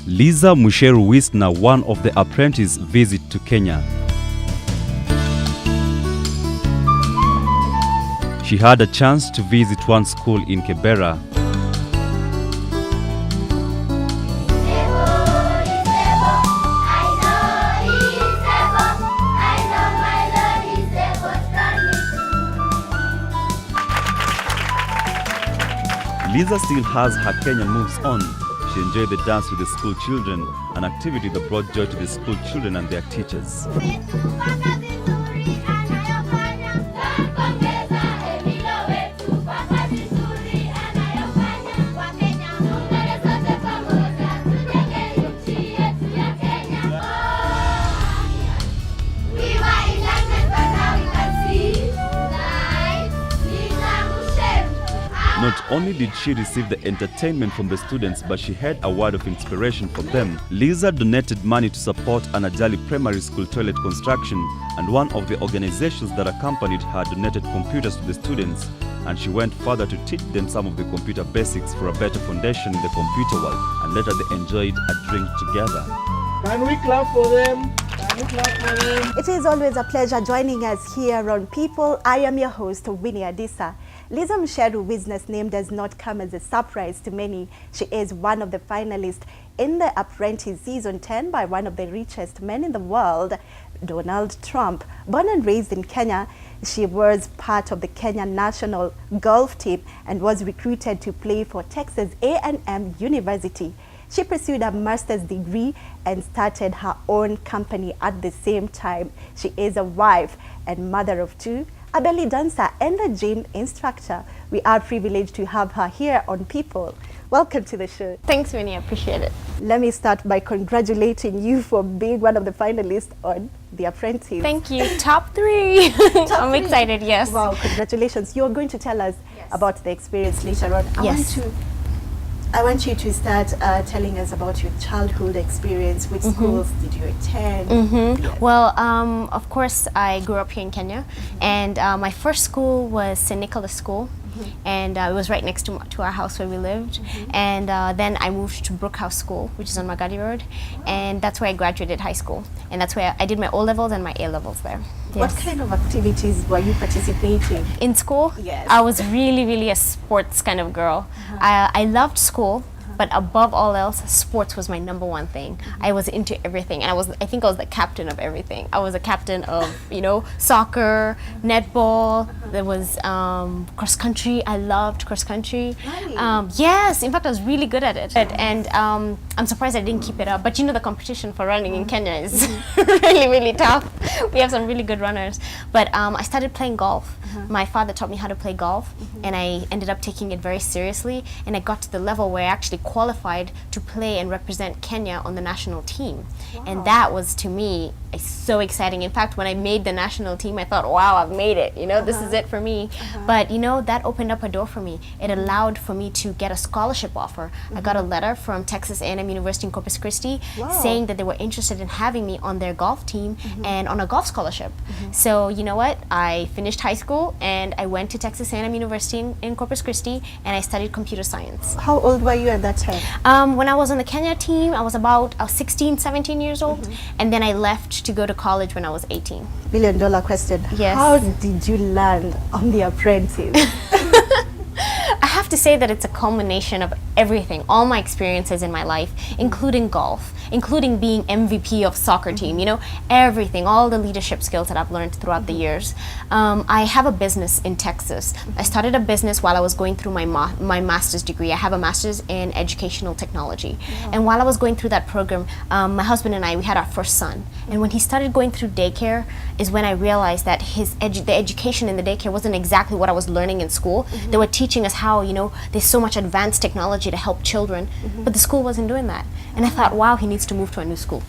Liza Mucheru Wisner, one of the apprentices, visit to Kenya. She had a chance to visit one school in Kibera. Liza still has her Kenyan moves on. She enjoyed the dance with the school children, an activity that brought joy to the school children and their teachers. Not only did she receive the entertainment from the students, but she had a word of inspiration for them. Liza donated money to support an Ajali primary school toilet construction, and one of the organizations that accompanied her donated computers to the students, and she went further to teach them some of the computer basics for a better foundation in the computer world, and later they enjoyed a drink together. Can we clap for them? Can we clap for them? It is always a pleasure joining us here on People. I am your host, Winnie Adisa. Liza Mucheru Wisner's name does not come as a surprise to many. She is one of the finalists in The Apprentice Season 10 by one of the richest men in the world, Donald Trump. Born and raised in Kenya, she was part of the Kenya national golf team and was recruited to play for Texas A&M University. She pursued a master's degree and started her own company at the same time. She is a wife and mother of two, a belly dancer and a gym instructor. We are privileged to have her here on People. Welcome to the show. Thanks, Winnie. I appreciate it. Let me start by congratulating you for being one of the finalists on The Apprentice. Thank you. Top 3. I'm excited, yes. Wow, congratulations. You're going to tell us about the experience later on. I want you to start telling us about your childhood experience. Which schools did you attend? Yes. Well, of course, I grew up here in Kenya, and my first school was St. Nicholas School, and it was right next to our house where we lived. And then I moved to Brookhouse School, which is on Magadi Road, and that's where I graduated high school, and that's where I did my O-levels and my A-levels there. What kind of activities were you participating in school? Yes. I was really a sports kind of girl. I loved school, but above all else, sports was my number one thing. I was into everything, and I think I was the captain of everything. I was a captain of, soccer, netball. There was cross country. I loved cross country. Really? Yes, in fact, I was really good at it. And I'm surprised I didn't keep it up. But the competition for running in Kenya is really tough. We have some really good runners. But I started playing golf. My father taught me how to play golf, and I ended up taking it very seriously. And I got to the level where I actually qualified to play and represent Kenya on the national team. Wow. And that was, to me, so exciting. In fact, when I made the national team, I thought, wow, I've made it. This is it for me. But, that opened up a door for me. It allowed for me to get a scholarship offer. I got a letter from Texas A&M University in Corpus Christi saying that they were interested in having me on their golf team and on a golf scholarship. So, you know what? I finished high school and I went to Texas A&M University in Corpus Christi, and I studied computer science. How old were you at that time? When I was on the Kenya team, I was about 16, 17 years old, and then I left to go to college when I was 18. $1 million question. Yes. How did you land on The Apprentice? I have to say that it's a culmination of everything, all my experiences in my life, including golf, including being MVP of soccer team, everything, all the leadership skills that I've learned throughout the years. I have a business in Texas. I started a business while I was going through my master's degree. I have a master's in educational technology. And while I was going through that program, my husband and I, we had our first son. And when he started going through daycare is when I realized that the education in the daycare wasn't exactly what I was learning in school. They were teaching us how, there's so much advanced technology to help children, but the school wasn't doing that. And I thought, wow, he needs to move to a new school.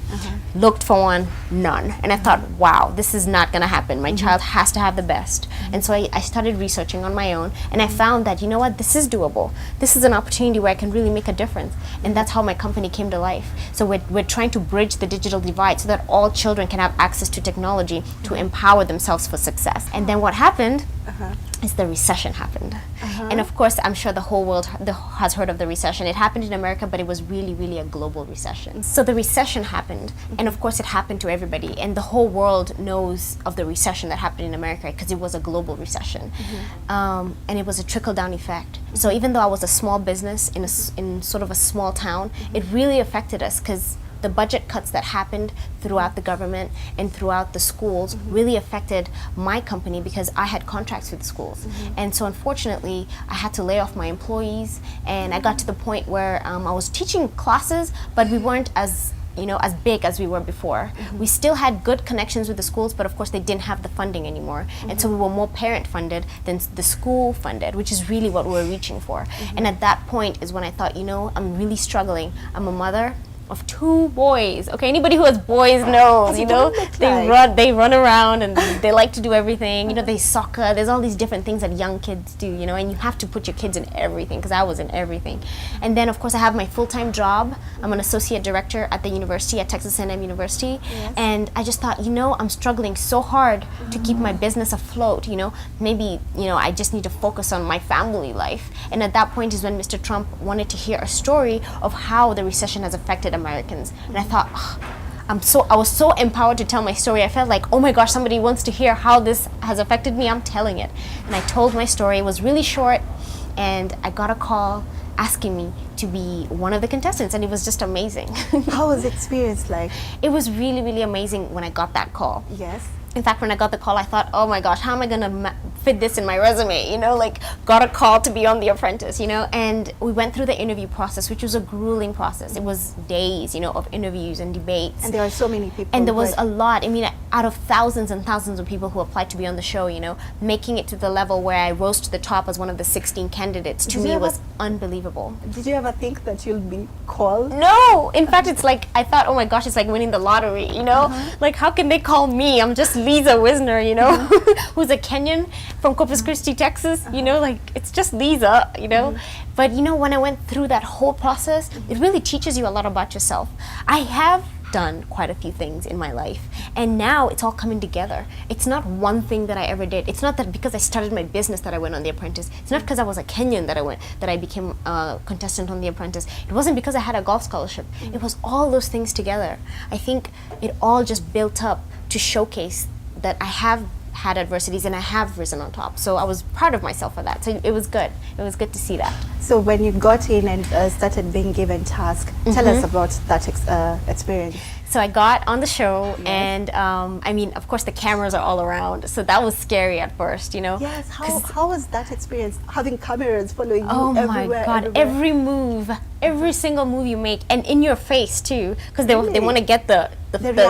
Looked for one, none. And I thought, wow, this is not going to happen. My child has to have the best. And so I started researching on my own, and I found that, you know what, this is doable. This is an opportunity where I can really make a difference. And that's how my company came to life. So we're trying to bridge the digital divide so that all children can have access to technology to empower themselves for success. And then what happened is the recession happened. And of course, I'm sure the whole world has heard of the recession. It happened in America, but it was really, really a global recession. So the recession happened, and of course it happened to everybody. And the whole world knows of the recession that happened in America because it was a global recession. And it was a trickle-down effect. So even though I was a small business in sort of a small town, it really affected us because the budget cuts that happened throughout the government and throughout the schools really affected my company because I had contracts with the schools. And so unfortunately, I had to lay off my employees, and I got to the point where I was teaching classes, but we weren't as big as we were before. We still had good connections with the schools, but of course they didn't have the funding anymore. And so we were more parent funded than the school funded, which is really what we were reaching for. And at that point is when I thought, I'm really struggling. I'm a mother of 2 boys. Okay, anybody who has boys knows, they run around and they like to do everything. They soccer. There's all these different things that young kids do, and you have to put your kids in everything because I was in everything. And then of course I have my full-time job. I'm an associate director at the university, at Texas A&M University. And I just thought, I'm struggling so hard to keep my business afloat. Maybe, I just need to focus on my family life. And at that point is when Mr. Trump wanted to hear a story of how the recession has affected Americans. And I thought, I was so empowered to tell my story. I felt like, oh my gosh, somebody wants to hear how this has affected me. I'm telling it. And I told my story. It was really short, and I got a call asking me to be one of the contestants, and it was just amazing. How was the experience like? It was really, really amazing when I got that call. Yes. In fact, when I got the call, I thought, oh my gosh, how am I going to fit this in my resume? Got a call to be on The Apprentice, and we went through the interview process, which was a grueling process. It was days, of interviews and debates. And there are so many people. And there was a lot. I mean, out of thousands and thousands of people who applied to be on the show, making it to the level where I rose to the top as one of the 16 candidates, to me was unbelievable. Did you ever think that you'll be called? No! In fact, it's like, I thought, oh my gosh, it's like winning the lottery, Like, how can they call me? I'm just Liza Wisner, who's a Kenyan from Corpus Christi, Texas, it's just Liza, But, when I went through that whole process, it really teaches you a lot about yourself. I have done quite a few things in my life, and now it's all coming together. It's not one thing that I ever did. It's not that because I started my business that I went on The Apprentice. It's not because I was a Kenyan that I became a contestant on The Apprentice. It wasn't because I had a golf scholarship. It was all those things together. I think it all just built up to showcase that I have had adversities and I have risen on top. So I was proud of myself for that. So it was good. It was good to see that. So when you got in and started being given tasks, tell us about that experience. So I got on the show, and I mean, of course, the cameras are all around, so that was scary at first, Yes, how was that experience, having cameras following you everywhere? Oh my God, every move, every single move you make, and in your face too, because they want to get the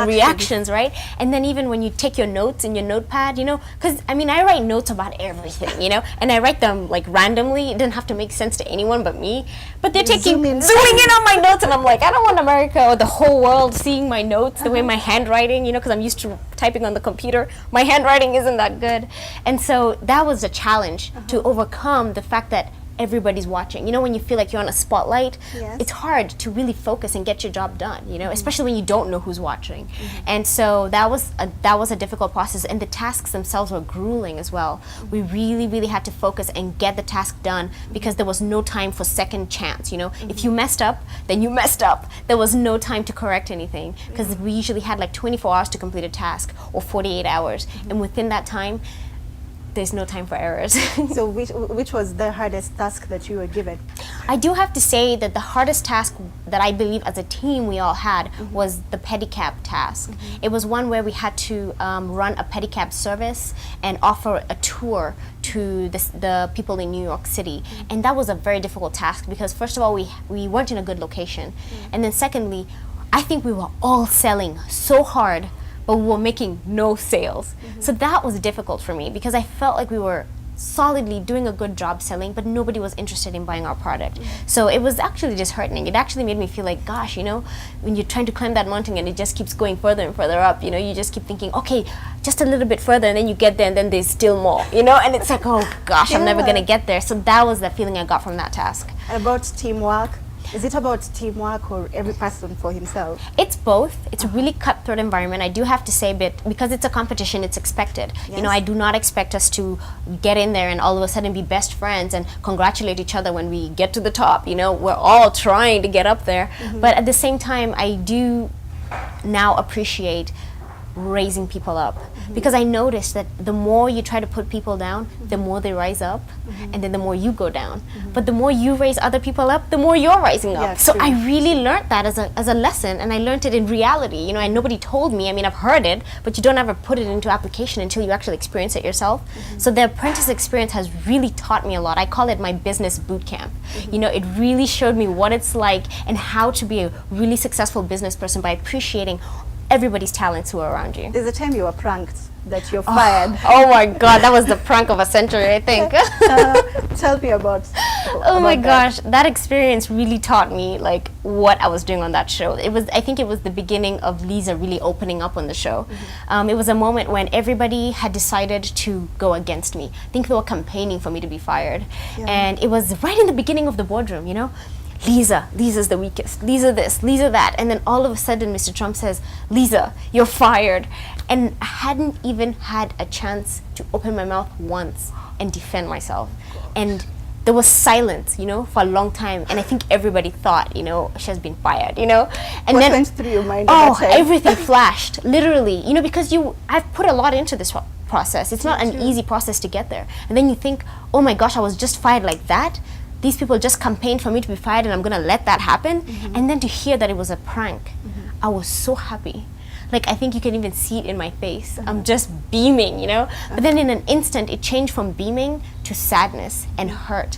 reactions, right? And then even when you take your notes in your notepad, because I mean, I write notes about everything, and I write them like randomly. It didn't have to make sense to anyone but me. But they're zooming in on my notes, and I'm like, I don't want America or the whole world seeing my notes, the way my handwriting, because I'm used to typing on the computer. My handwriting isn't that good. And so that was a challenge to overcome the fact that everybody's watching. When you feel like you're on a spotlight, it's hard to really focus and get your job done, especially when you don't know who's watching. And so that was a difficult process, and the tasks themselves were grueling as well. We really, really had to focus and get the task done because there was no time for second chance, If you messed up, then you messed up. There was no time to correct anything because we usually had like 24 hours to complete a task or 48 hours. And within that time, there's no time for errors. So which was the hardest task that you were given? I do have to say that the hardest task that I believe as a team we all had was the pedicab task. It was one where we had to run a pedicab service and offer a tour to the people in New York City. And that was a very difficult task because first of all, we weren't in a good location. And then secondly, I think we were all selling so hard, but we were making no sales. So that was difficult for me because I felt like we were solidly doing a good job selling, but nobody was interested in buying our product. So it was actually disheartening. It actually made me feel like, gosh, you know, when you're trying to climb that mountain and it just keeps going further and further up, you know, you just keep thinking, okay, just a little bit further, and then you get there and then there's still more, you know, and it's like, oh gosh, I'm never gonna get there. So that was the feeling I got from that task. And about teamwork, is it about teamwork or every person for himself? It's both. It's a really cutthroat environment. I do have to say, but because it's a competition, it's expected. Yes. You know, I do not expect us to get in there and all of a sudden be best friends and congratulate each other when we get to the top. You know, we're all trying to get up there. But at the same time, I do now appreciate raising people up, because I noticed that the more you try to put people down, the more they rise up, and then the more you go down. But the more you raise other people up, the more you're rising up. Yeah, so true. I really learned that as a lesson, and I learned it in reality, you know, and nobody told me. I mean, I've heard it, but you don't ever put it into application until you actually experience it yourself. So the apprentice experience has really taught me a lot. I call it my business boot camp. You know, it really showed me what it's like and how to be a really successful business person by appreciating everybody's talents who are around you. There's a time you were pranked that you're fired. Oh my God, that was the prank of a century, I think. Tell me about Oh my that. gosh, that experience really taught me like what I was doing on that show. I think it was the beginning of Liza really opening up on the show. It was a moment when everybody had decided to go against me. I think they were campaigning for me to be fired. Yeah. And it was right in the beginning of the boardroom, you know. Liza's the weakest, Liza this, Liza that, and then all of a sudden Mr. Trump says, Liza, you're fired. And I hadn't even had a chance to open my mouth once and defend myself. And there was silence, you know, for a long time, and I think everybody thought, you know, she has been fired, you know. And What then went through your mind at that time? everything flashed, literally, you know, because I've put a lot into this process. It's not an easy process to get there. And then you think, oh my gosh, I was just fired like that. These people just campaigned for me to be fired, and I'm gonna let that happen. And then to hear that it was a prank, I was so happy. Like, I think you can even see it in my face. I'm just beaming, you know? But then in an instant, it changed from beaming to sadness and hurt,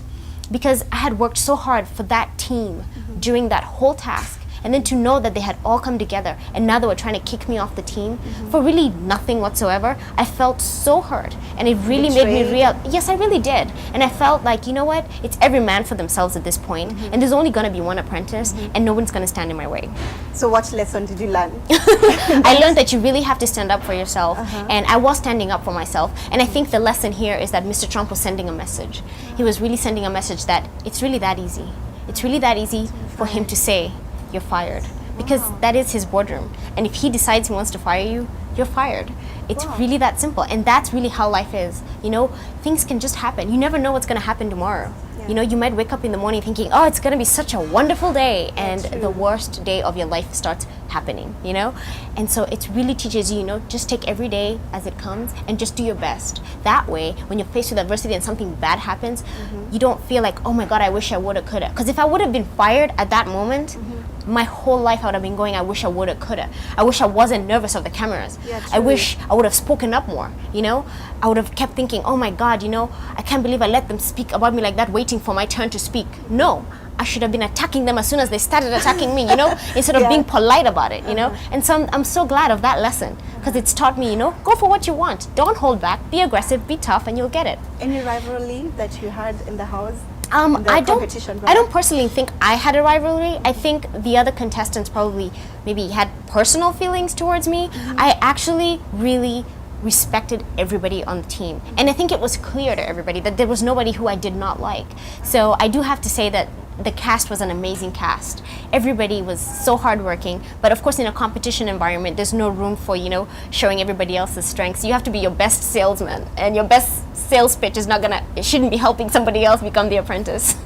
because I had worked so hard for that team during that whole task. And then to know that they had all come together and now they were trying to kick me off the team for really nothing whatsoever, I felt so hurt. And it really made me real. Yes, I really did. And I felt like, you know what? It's every man for themselves at this point. And there's only going to be one apprentice, and no one's going to stand in my way. So what lesson did you learn? I learned that you really have to stand up for yourself. And I was standing up for myself. And I think the lesson here is that Mr. Trump was sending a message. He was really sending a message that it's really that easy. It's really that easy for him to say, you're fired, because that is his boardroom, and if he decides he wants to fire you, you're fired. It's really that simple, and that's really how life is. You know, things can just happen. You never know what's going to happen tomorrow. You know, you might wake up in the morning thinking, oh, it's going to be such a wonderful day, and the worst day of your life starts happening, you know? And so it really teaches you, you know, just take every day as it comes and just do your best. That way, when you're faced with adversity and something bad happens, you don't feel like, oh my God, I wish I woulda, coulda. Because if I would have been fired at that moment, my whole life I would have been going, I wish I woulda, coulda. I wish I wasn't nervous of the cameras. I wish I would have spoken up more, you know? I would have kept thinking, oh my God, you know, I can't believe I let them speak about me like that, waiting for my turn to speak. No, I should have been attacking them as soon as they started attacking me, you know, instead of being polite about it, you know? And so I'm so glad of that lesson, because it's taught me, you know, go for what you want. Don't hold back, be aggressive, be tough, and you'll get it. Any rivalry that you had in the house? I don't personally think I had a rivalry. I think the other contestants probably maybe had personal feelings towards me. I actually really respected everybody on the team, and I think it was clear to everybody that there was nobody who I did not like. So I do have to say that the cast was an amazing cast. Everybody was so hardworking, but of course in a competition environment there's no room for, you know, showing everybody else's strengths. You have to be your best salesman, and your best sales pitch is it shouldn't be helping somebody else become the apprentice.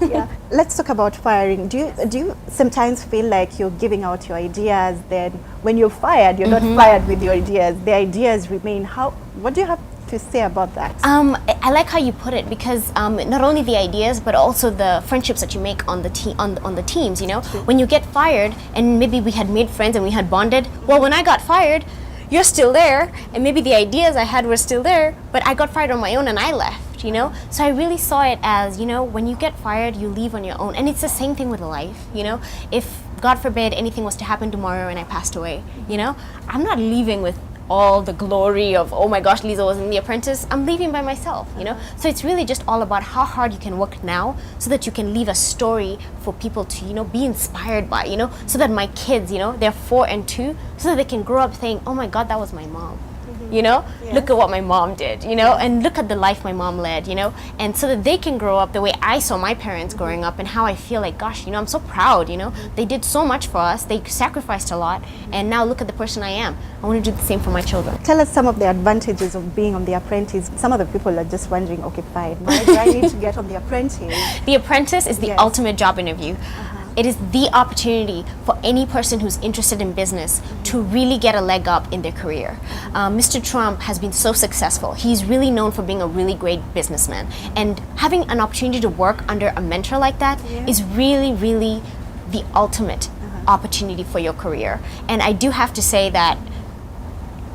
Let's talk about firing. Do you sometimes feel like you're giving out your ideas, then when you're fired, you're not fired with your ideas, the ideas remain? What do you have to say about that? I like how you put it, because not only the ideas but also the friendships that you make on the teams, you know. When you get fired, and maybe we had made friends and we had bonded, well, when I got fired, you're still there, and maybe the ideas I had were still there, but I got fired on my own and I left, you know. So I really saw it as, you know, when you get fired, you leave on your own. And it's the same thing with life, you know. If God forbid anything was to happen tomorrow and I passed away, you know, I'm not leaving with all the glory of, oh my gosh, Liza was in The Apprentice. I'm leaving by myself, you know? So it's really just all about how hard you can work now so that you can leave a story for people to, you know, be inspired by, you know? So that my kids, you know, they're 4 and 2, so that they can grow up saying, oh my God, that was my mom. You know, look at what my mom did, you know, and look at the life my mom led, you know, and so that they can grow up the way I saw my parents growing up, and how I feel like, gosh, you know, I'm so proud, you know, they did so much for us, they sacrificed a lot, and now look at the person I am. I want to do the same for my children. Tell us some of the advantages of being on The Apprentice. Some of the people are just wondering, okay, fine, why do I need to get on The Apprentice? The Apprentice is the ultimate job interview. It is the opportunity for any person who's interested in business to really get a leg up in their career. Mr. Trump has been so successful. He's really known for being a really great businessman. And having an opportunity to work under a mentor like that is really, really the ultimate opportunity for your career. And I do have to say that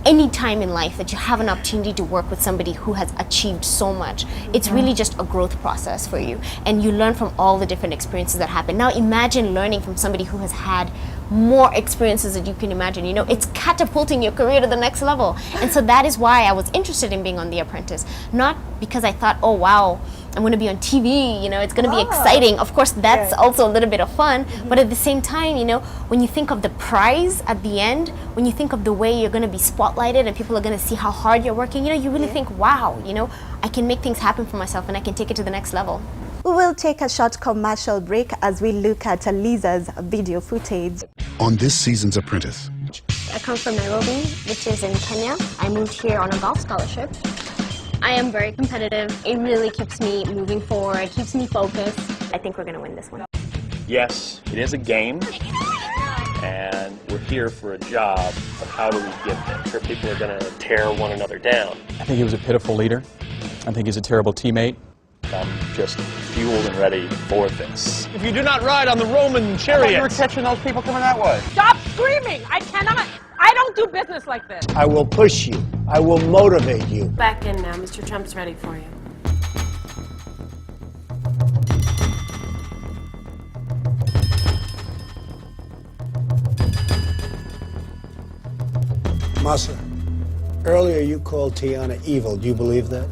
any time in life that you have an opportunity to work with somebody who has achieved so much, it's really just a growth process for you, and you learn from all the different experiences that happen. Now imagine learning from somebody who has had more experiences that you can imagine. You know, it's catapulting your career to the next level. And so that is why I was interested in being on The Apprentice, not because I thought, oh wow, I'm going to be on TV, you know, it's going to be exciting. Of course, that's also a little bit of fun, but at the same time, you know, when you think of the prize at the end, when you think of the way you're going to be spotlighted and people are going to see how hard you're working, you know, you really think, wow, you know, I can make things happen for myself and I can take it to the next level. We will take a short commercial break as we look at Liza's video footage. On this season's Apprentice. I come from Nairobi, which is in Kenya. I moved here on a golf scholarship. I am very competitive. It really keeps me moving forward, keeps me focused. I think we're going to win this one. Yes, it is a game, and we're here for a job of how do we get there. I'm sure people are going to tear one another down. I think he was a pitiful leader. I think he's a terrible teammate. I'm just fueled and ready for this. If you do not ride on the Roman chariot. You were catching those people coming that way. Stop screaming! I cannot! I don't do business like this. I will push you. I will motivate you. Back in now. Mr. Trump's ready for you. Masa, earlier you called Tiana evil. Do you believe that?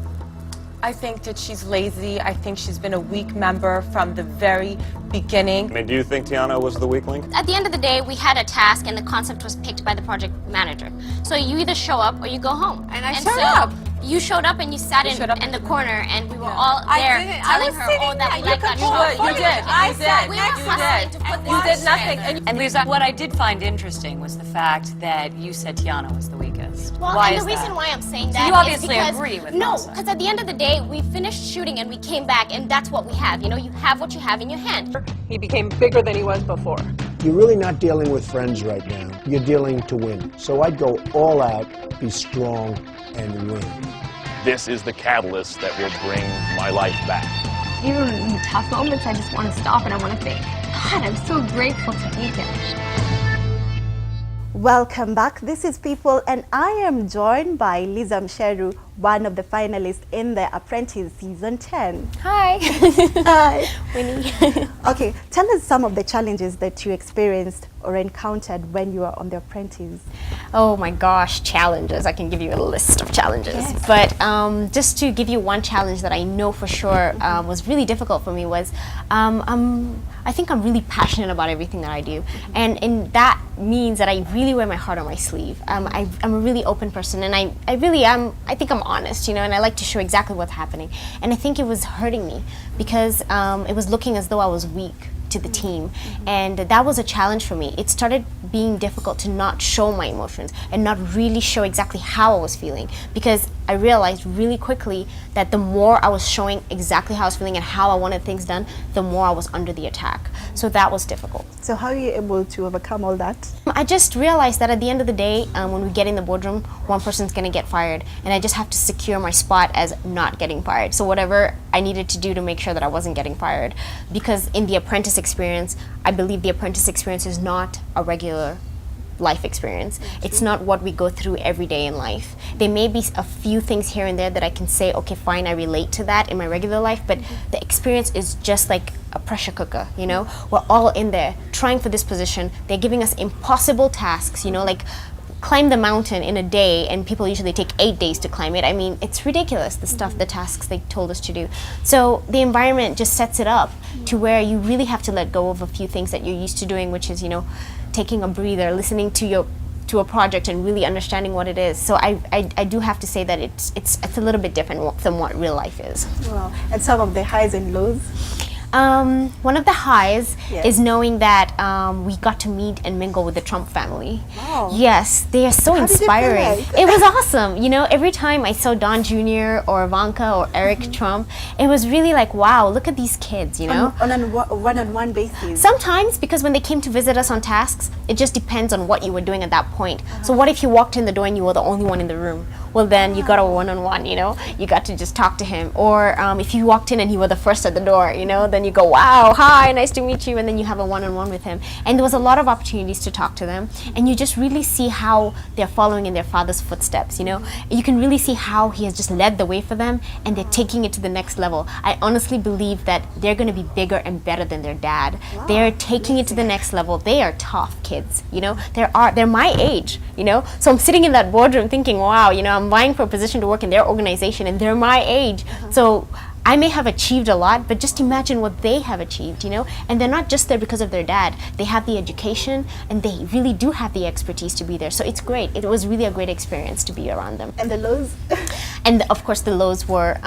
I think that she's lazy. I think she's been a weak member from the very beginning. I mean, do you think Tiana was the weak link? At the end of the day, we had a task and the concept was picked by the project manager. So you either show up or you go home. And I showed up. You showed up and you sat in the corner, and we were all there telling her, oh, that we like that show. You did. I said we were hustling to put this You did nothing. And Liza, what I did find interesting was the fact that you said Tiana was the weakest. Well, why and is the reason that? why I'm saying So that you obviously is because, agree with no, Masa. because at the end of the day, we finished shooting and we came back, and that's what we have. You know, you have what you have in your hand. He became bigger than he was before. You're really not dealing with friends right now. You're dealing to win. So I'd go all out, be strong, and win. This is the catalyst that will bring my life back. Even in tough moments, I just want to stop and I want to think, God, I'm so grateful to be here. Welcome back. This is People, and I am joined by Liza Mucheru, one of the finalists in The Apprentice Season 10. Hi. Hi. Winnie. Okay, tell us some of the challenges that you experienced or encountered when you were on The Apprentice. Oh my gosh, challenges. I can give you a list of challenges. Yes. But just to give you one challenge that I know for sure was really difficult for me was I think I'm really passionate about everything that I do. And that means that I really wear my heart on my sleeve. I'm a really open person, and I really am, I think I'm honest, you know, and I like to show exactly what's happening. And I think it was hurting me because it was looking as though I was weak to the team, and that was a challenge for me. It started being difficult to not show my emotions and not really show exactly how I was feeling, because I realized really quickly that the more I was showing exactly how I was feeling and how I wanted things done, the more I was under the attack. So that was difficult. So how are you able to overcome all that? I just realized that at the end of the day, when we get in the boardroom, one person's gonna get fired, and I just have to secure my spot as not getting fired. So whatever I needed to do to make sure that I wasn't getting fired, because in the apprentice experience, I believe the apprentice experience is not a regular life experience. It's not what we go through every day in life. There may be a few things here and there that I can say, okay, fine, I relate to that in my regular life, but the experience is just like a pressure cooker, you know? We're all in there trying for this position. They're giving us impossible tasks, you know, like climb the mountain in a day, and people usually take 8 days to climb it. I mean, it's ridiculous, the stuff, the tasks they told us to do. So the environment just sets it up to where you really have to let go of a few things that you're used to doing, which is, you know, taking a breather, listening to a project and really understanding what it is. So I do have to say that it's a little bit different than what real life is. Wow. And some of the highs and lows? One of the highs Yes. is knowing that we got to meet and mingle with the Trump family. Wow. Yes, they are so How did it feel inspiring. like? It was awesome. You know, every time I saw Don Jr. or Ivanka or Eric Trump, it was really like, wow, look at these kids, you know? On a one-on-one basis? Sometimes, because when they came to visit us on tasks, it just depends on what you were doing at that point. So what if you walked in the door and you were the only one in the room? Well, then you got a one-on-one, you know? You got to just talk to him. Or if you walked in and you were the first at the door, you know, then you go, wow, hi, nice to meet you, and then you have a one-on-one with him. And there was a lot of opportunities to talk to them, and you just really see how they're following in their father's footsteps, you know? You can really see how he has just led the way for them, and they're taking it to the next level. I honestly believe that they're going to be bigger and better than their dad. Wow. They're taking it to the next level. They are tough kids, you know? They're my age, you know? So I'm sitting in that boardroom thinking, wow, you know, I'm vying for a position to work in their organization, and they're my age. So I may have achieved a lot, but just imagine what they have achieved, you know? And they're not just there because of their dad. They have the education, and they really do have the expertise to be there. So it's great. It was really a great experience to be around them. And the lows? And of course the lows were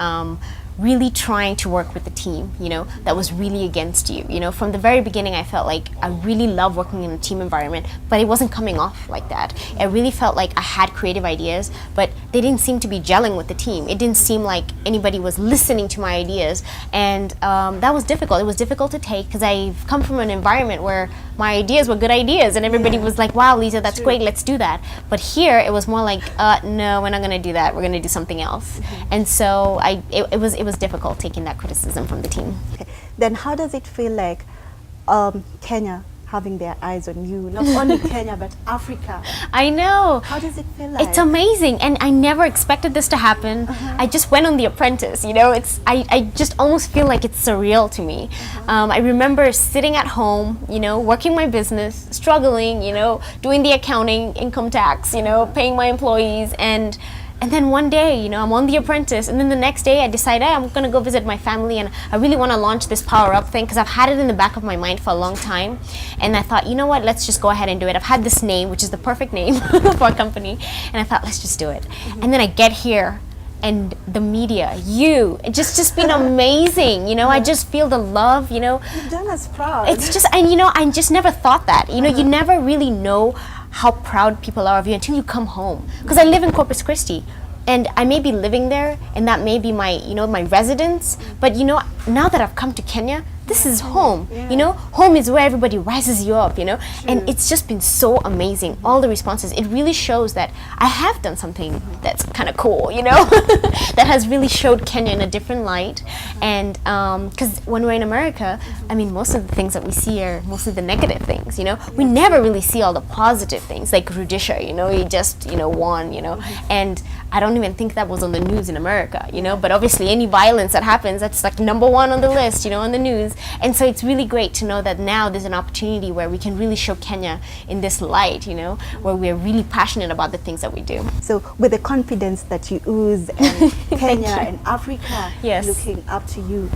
really trying to work with the team, you know, that was really against you. You know, from the very beginning I felt like I really love working in a team environment, but it wasn't coming off like that. I really felt like I had creative ideas, but they didn't seem to be gelling with the team. It didn't seem like anybody was listening to my ideas, and that was difficult. It was difficult to take because I've come from an environment where my ideas were good ideas and everybody was like, wow, Liza, that's great, let's do that. But here it was more like, no, we're not going to do that, we're going to do something else. And so it was difficult taking that criticism from the team. Okay. Then how does it feel like Kenya having their eyes on you? Not only Kenya, but Africa. I know. How does it feel like? It's amazing, and I never expected this to happen. I just went on The Apprentice, you know. I just almost feel like it's surreal to me. I remember sitting at home, you know, working my business, struggling, you know, doing the accounting, income tax, you know, paying my employees, and then one day, you know, I'm on The Apprentice, and then the next day I decide, hey, I'm going to go visit my family, and I really want to launch this Power Up thing because I've had it in the back of my mind for a long time. And I thought, you know what, let's just go ahead and do it. I've had this name, which is the perfect name for a company, and I thought, let's just do it. And then I get here, and the media, it's just been amazing, you know. I just feel the love, you know. You've done us proud. It's just, and you know, I just never thought that. You know, you never really know how proud people are of you until you come home. Because I live in Corpus Christi, and I may be living there, and that may be my, you know, my residence. But you know, now that I've come to Kenya, this is home. You know, home is where everybody rises you up, you know. And it's just been so amazing, all the responses. It really shows that I have done something that's kind of cool, you know, that has really showed Kenya in a different light. And because when we're in America, I mean, most of the things that we see are mostly the negative things, you know. We never really see all the positive things, like Rudisha, you know, he just, you know, won, you know. And I don't even think that was on the news in America, you know. But obviously any violence that happens, that's like #1 on the list, you know, on the news. And so it's really great to know that now there's an opportunity where we can really show Kenya in this light, you know, where we're really passionate about the things that we do. So with the confidence that you ooze, and Kenya and Africa looking up to you,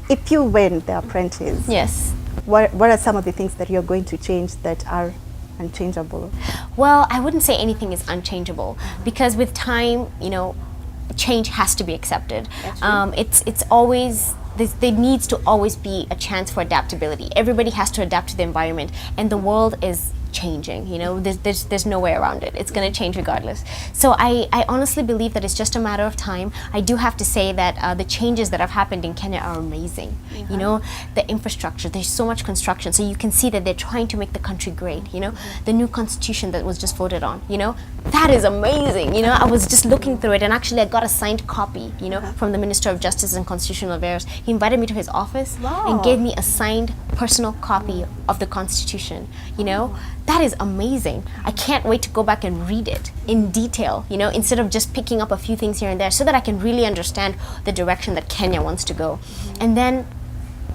if you win The Apprentice, what are some of the things that you're going to change that are unchangeable? Well, I wouldn't say anything is unchangeable, because with time, you know, change has to be accepted. It's always, there needs to always be a chance for adaptability. Everybody has to adapt to the environment, and the world is changing, you know. There's no way around it. It's going to change regardless. So I honestly believe that it's just a matter of time. I do have to say that the changes that have happened in Kenya are amazing. You know, the infrastructure, there's so much construction, so you can see that they're trying to make the country great, you know. The new constitution that was just voted on, you know, that is amazing. You know, I was just looking through it, and actually I got a signed copy, you know, from the Minister of Justice and Constitutional Affairs. He invited me to his office and gave me a signed personal copy of the Constitution, you know. That is amazing. I can't wait to go back and read it in detail, you know, instead of just picking up a few things here and there, so that I can really understand the direction that Kenya wants to go. And then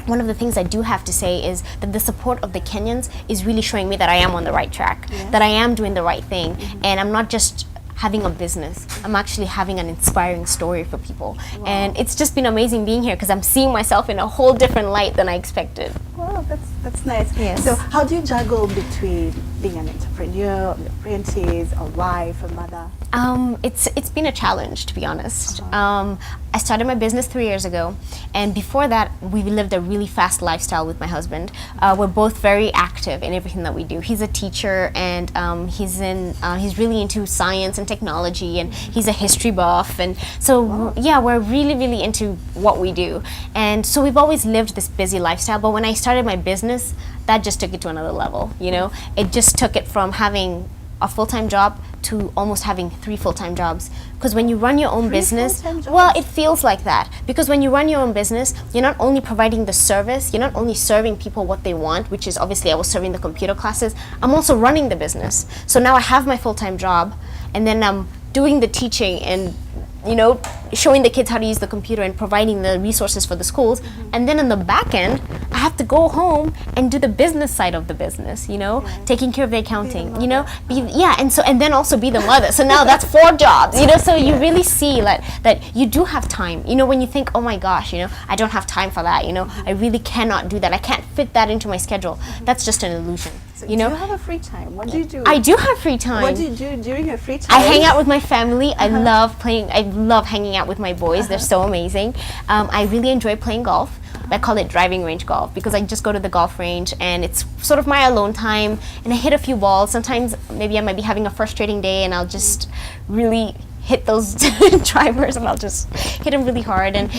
one of the things I do have to say is that the support of the Kenyans is really showing me that I am on the right track, that I am doing the right thing, and I'm not just having a business. I'm actually having an inspiring story for people. Wow. And it's just been amazing being here because I'm seeing myself in a whole different light than I expected. Wow, that's nice. Yes. So how do you juggle between being an entrepreneur, an apprentice, a wife, a mother? It's been a challenge, to be honest. I started my business 3 years ago, and before that we lived a really fast lifestyle with my husband. We're both very active in everything that we do. He's a teacher, and he's really into science and technology, and he's a history buff, and so yeah, we're really into what we do. And so we've always lived this busy lifestyle, but when I started my business, that just took it to another level, you know? It just took it from having a full-time job to almost having 3 full-time jobs. Because when you run your own business, well, it feels like that. Because when you run your own business, you're not only providing the service, you're not only serving people what they want, which is obviously I was serving the computer classes, I'm also running the business. So now I have my full-time job, and then I'm doing the teaching and, you know, showing the kids how to use the computer and providing the resources for the schools. And then in the back end, I have to go home and do the business side of the business, you know, taking care of the accounting, you know, and then also be the mother. So now that's 4 jobs, you know, so you really see that you do have time, you know, when you think, oh my gosh, you know, I don't have time for that, you know, I really cannot do that. I can't fit that into my schedule. That's just an illusion. So you know, do you have a free time? What do you do? I do have free time. What do you do during your free time? I hang out with my family. I love playing. I love hanging out with my boys. They're so amazing. I really enjoy playing golf. I call it driving range golf because I just go to the golf range and it's sort of my alone time, and I hit a few balls. Sometimes maybe I might be having a frustrating day and I'll just really hit those drivers, and I'll just hit them really hard. And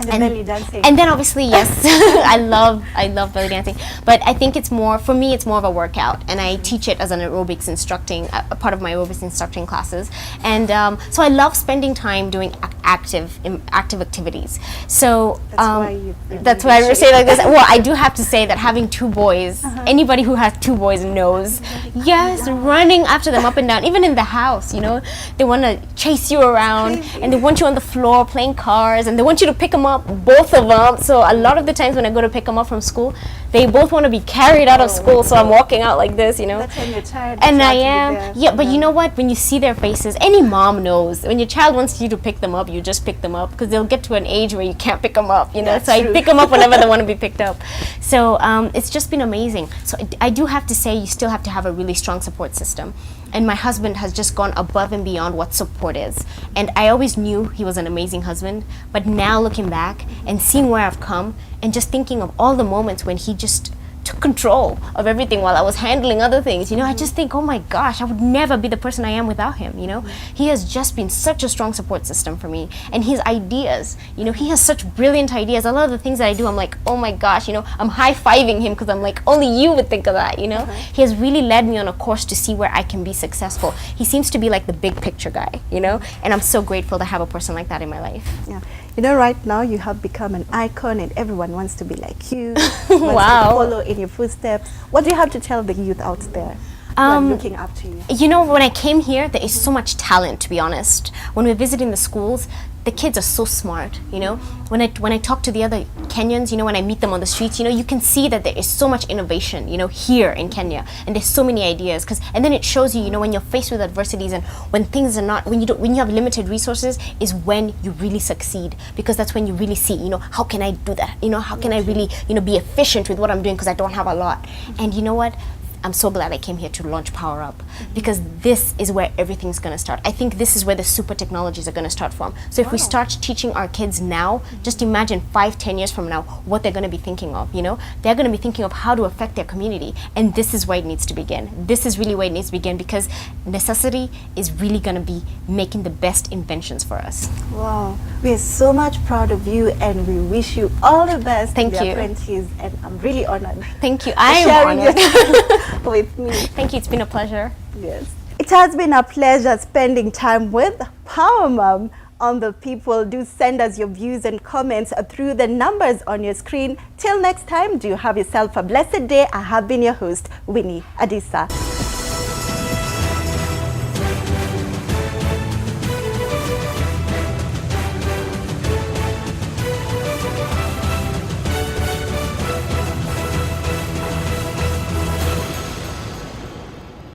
belly dancing. And then obviously, yes, I love belly dancing. But I think it's more, for me, it's more of a workout. And I teach it as an aerobics instructing, a part of my aerobics instructing classes. And so I love spending time doing active activities. So that's why I say like this. Well, I do have to say that having 2 boys, anybody who has 2 boys knows, yes, running after them up and down, even in the house, you know, they want to chase you around and they want you on the floor playing cars, and they want you to pick them up, both of them. So a lot of the times when I go to pick them up from school, they both want to be carried out of school, so I'm walking out like this, you know. That's when you're tired. And I am, yeah, but you know what? When you see their faces, any mom knows. When your child wants you to pick them up, you just pick them up, because they'll get to an age where you can't pick them up, you know. So I pick them up whenever they want to be picked up. So it's just been amazing. So I do have to say, you still have to have a really strong support system. And my husband has just gone above and beyond what support is. And I always knew he was an amazing husband, but now looking back and seeing where I've come and just thinking of all the moments when he just took control of everything while I was handling other things, you know, I just think, oh my gosh, I would never be the person I am without him, you know. He has just been such a strong support system for me. And his ideas, you know, he has such brilliant ideas. A lot of the things that I do, I'm like, oh my gosh, you know, I'm high-fiving him because I'm like, only you would think of that, you know. He has really led me on a course to see where I can be successful. He seems to be like the big picture guy, you know, and I'm so grateful to have a person like that in my life. Yeah. You know, right now you have become an icon and everyone wants to be like you, wants to follow in your footsteps. What do you have to tell the youth out there who are looking up to you? You know, when I came here, there is so much talent, to be honest. When we're visiting the schools, the kids are so smart, you know. When I talk to the other Kenyans, you know, when I meet them on the streets, you know, you can see that there is so much innovation, you know, here in Kenya, and there's so many ideas. And then it shows you, you know, when you're faced with adversities and when things are not, when you have limited resources, is when you really succeed, because that's when you really see, you know, how can I do that? You know, how can I really, you know, be efficient with what I'm doing because I don't have a lot. And you know what? I'm so glad I came here to launch Power Up, because this is where everything's going to start. I think this is where the super technologies are going to start from. So if we start teaching our kids now, just imagine 5-10 years from now what they're going to be thinking of, you know? They're going to be thinking of how to affect their community, and this is where it needs to begin. This is really where it needs to begin, because necessity is really going to be making the best inventions for us. Wow. We are so much proud of you, and we wish you all the best. Thank you. Apprentice, and I'm really honored. Thank you. I am honored. With me. Thank you. It's been a pleasure. Yes. It has been a pleasure spending time with Power Mom on The People. Do send us your views and comments through the numbers on your screen. Till next time, do have yourself a blessed day. I have been your host, Winnie Adisa.